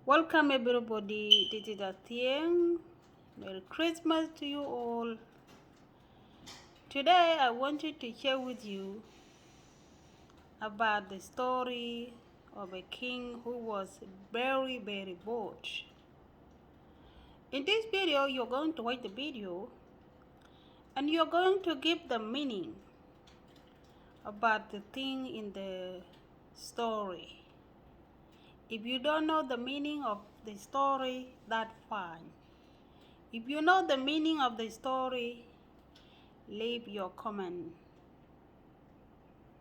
Welcome everybody, this is Athieng. Merry Christmas to you all. Today I wanted to share with you about the story of a king who was very bored. In this video, you're going to watch the video and you're going to give the meaning about the thing in the story. If you don't know the meaning of the story, that's fine. If you know the meaning of the story, leave your comment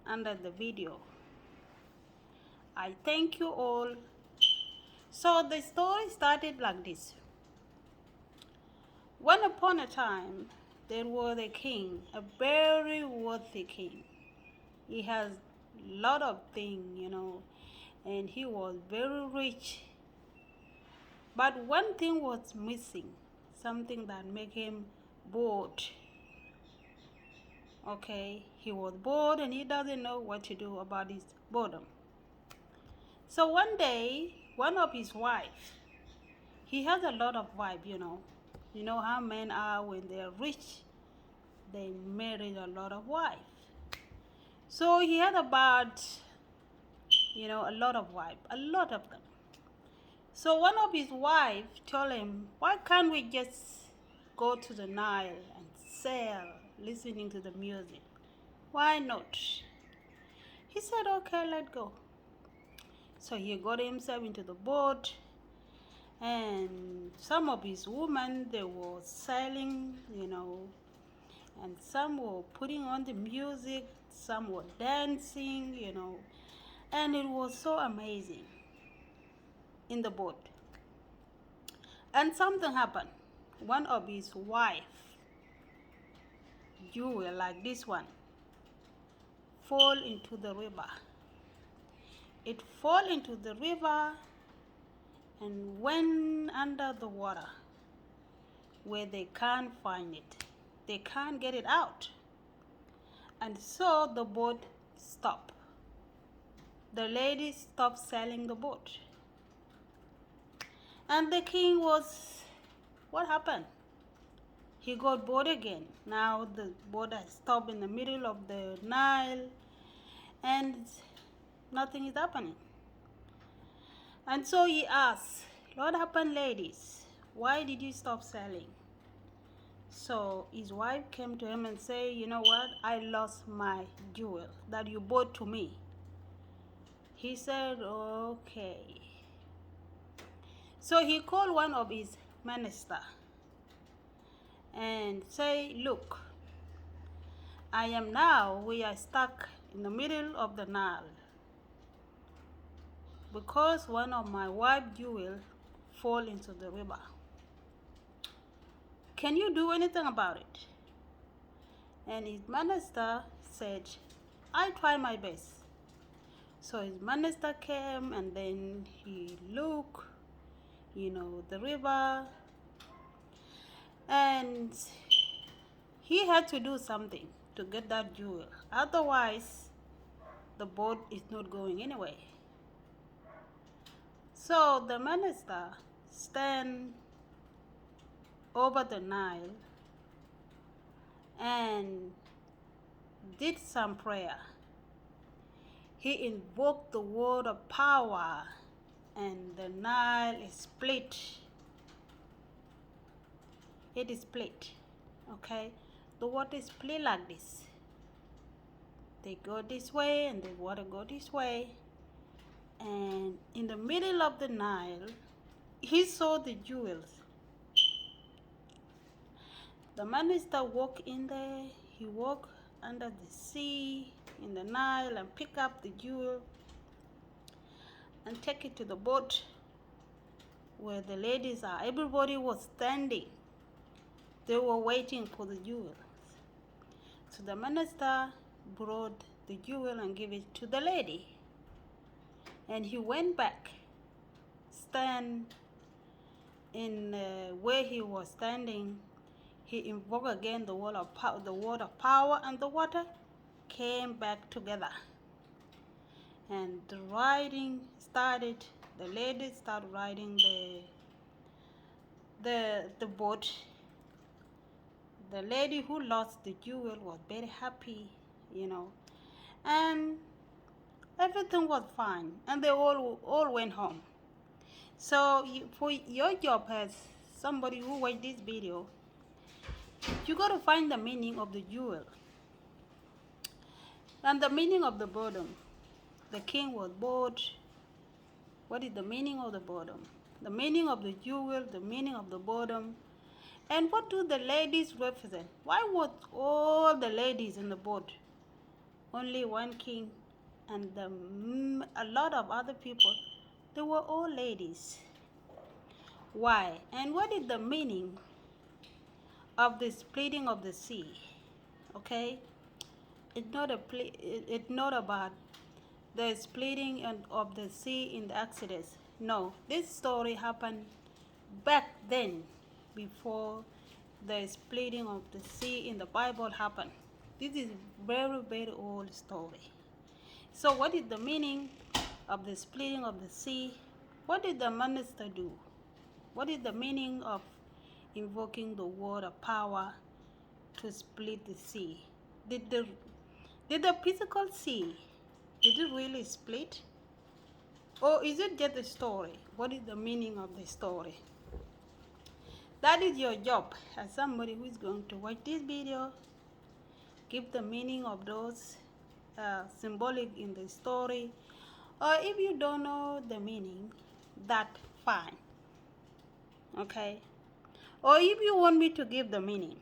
under the video. I thank you all. So the story started like this. Once upon a time, there was a king, a very worthy king. He has a lot of things, and he was very rich. But one thing was missing, something that made him bored. Okay, he was bored and he doesn't know what to do about his boredom. So one day, one of his wives, he has a lot of wives. You know how men are when they're rich, they marry a lot of wives. So he had about, a lot of wives, a lot of them. So one of his wives told him, why can't we just go to the Nile and sail, listening to the music? Why not? He said, okay, let's go. So he got himself into the boat, and some of his women, they were sailing, and some were putting on the music, some were dancing, and it was so amazing in the boat. And something happened. One of his wife, jewel like this one, fall into the river. It fall into the river and went under the water where they can't find it. They can't get it out. And so the boat stopped. The lady stopped sailing the boat. And the king what happened? He got bored again. Now the boat has stopped in the middle of the Nile and nothing is happening. And so he asked, what happened, ladies? Why did you stop sailing? So his wife came to him and said, you know what? I lost my jewel that you brought to me. He said, okay. So he called one of his ministers and say, look, we are stuck in the middle of the Nile because one of my wife's jewels fall into the river. Can you do anything about it? And his minister said, I try my best. So his minister came and then he looked, the river, and he had to do something to get that jewel. Otherwise, the boat is not going anywhere. So the minister stand over the Nile and did some prayer. He invoked the word of power and the Nile is split. It is split, okay? The water is split like this. They go this way and the water go this way. And in the middle of the Nile, he saw the jewels. The minister walked in there. He walked under the sea in the Nile and pick up the jewel and take it to the boat where the ladies are. Everybody was standing. They were waiting for the jewels. So the minister brought the jewel and gave it to the lady. And he went back, stand in where he was standing. He invoked again the word of power, and the water came back together. And the riding started The lady started riding the boat. The lady who lost the jewel was very happy, you know, and everything was fine, and they all went home. So for your job as somebody who watched this video, you got to find the meaning of the jewel and the meaning of the bottom. The king was bored. What is the meaning of the bottom? The meaning of the jewel, the meaning of the bottom. And what do the ladies represent? Why was all the ladies in the boat? Only one king and a lot of other people, they were all ladies. Why? And what is the meaning of the splitting of the sea? Okay? It's not about the splitting of the sea in the Exodus. No, this story happened back then, before the splitting of the sea in the Bible happened. This is very, very old story. So what is the meaning of the splitting of the sea? What did the minister do? What is the meaning of invoking the word of power to split the sea? Did the physical sea, did it really split? Or is it just a story? What is the meaning of the story? That is your job as somebody who is going to watch this video. Give the meaning of those symbolic in the story. Or if you don't know the meaning, that fine. Okay? Or if you want me to give the meaning,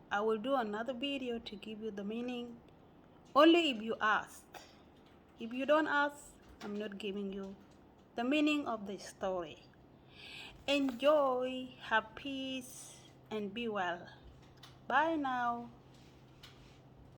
I will do another video to give you the meaning. Only if you ask. If you don't ask, I'm not giving you the meaning of the story. Enjoy, have peace, and be well. Bye now.